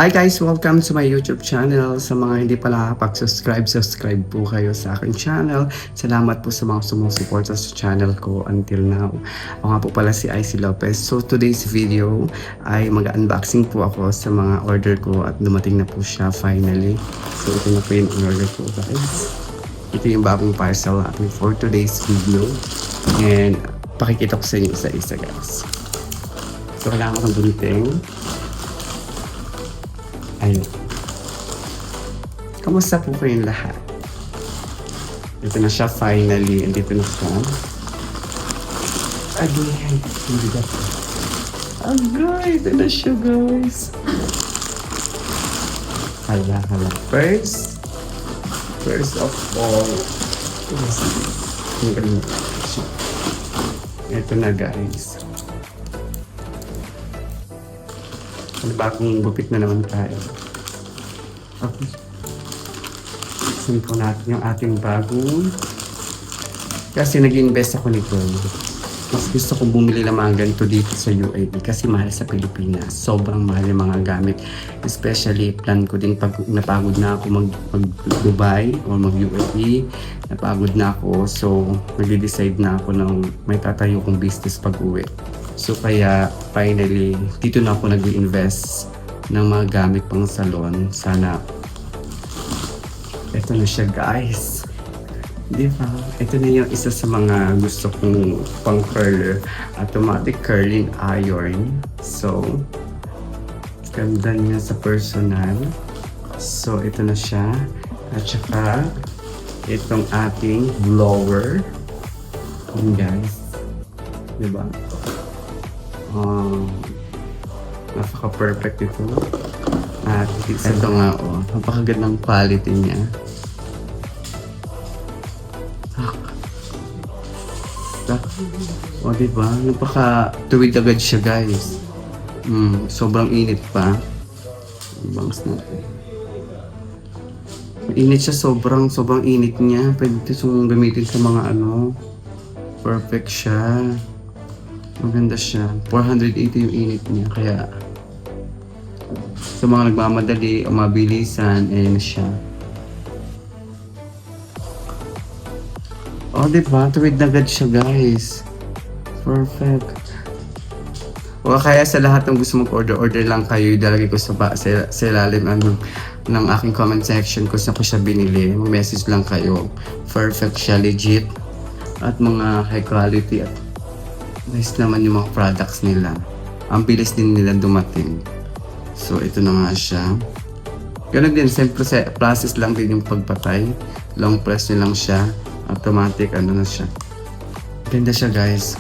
Hi guys! Welcome to my YouTube channel. Sa mga hindi pa nakakapag-subscribe, subscribe po kayo sa aking channel. Salamat po sa mga sumusuporta sa channel ko until now. Ako nga po pala si Icy Lopez. So today's video ay mag-unboxing po ako sa mga order ko at dumating na po siya finally. So ito na po yung order ko guys. Ito yung bagong parcel natin for today's video. And pakikita ko sa inyo isa-isa guys. So kailangan ko ng dumiting. Ayun. Kamusta po kayong lahat? Ito na siya finally. Andito na siya. Again. Hindi na po. Agay! Ito na siya guys. Hala. First of all. Ito na guys. Bagong gupit na naman tayo. Okay. Isin po natin yung ating bagong. Kasi nag-invest ako nito. Mas gusto kong bumili ng mga ganito dito sa UAE kasi mahal sa Pilipinas. Sobrang mahal yung mga gamit. Especially plan ko din pag napagod na ako mag-Dubai o mag-UAE. Napagod na ako. So, mag-decide na ako ng may tatayo kong business pag-uwi. So kaya finally, dito na ako nag-invest ng mga gamit pang salon. Sana, ito na siya guys. Di ba? Ito na yung isa sa mga gusto kong pang curler. Automatic curling iron. So, ganda niya sa personal. So ito na siya. At saka, itong ating blower. Ayan guys. Di ba? Napaka-perfect ito. At ito nga napakagandang quality niya. Diba? Napaka-tuwid agad siya guys. Sobrang init pa. Bangs natin. Init siya, sobrang init niya. Pwede itong gamitin sa mga perfect siya. Maganda siya. 480 yung init niya. Kaya sa mga nagmamadali o mabilisan, ayan siya. Diba? Tuwid na agad siya guys. Perfect. O kaya sa lahat ng gusto mag-order lang kayo, ilalagay ko sa ilalim ng aking comment section kung saan ko siya binili. Mag-message lang kayo. Perfect siya, legit. At mga high quality at nice naman yung mga products nila. Ang bilis din nila dumating. So, ito na nga siya. Ganun din, simple process lang din yung pagpatay. Long press nyo lang siya. Automatic, na siya. Ganda siya guys.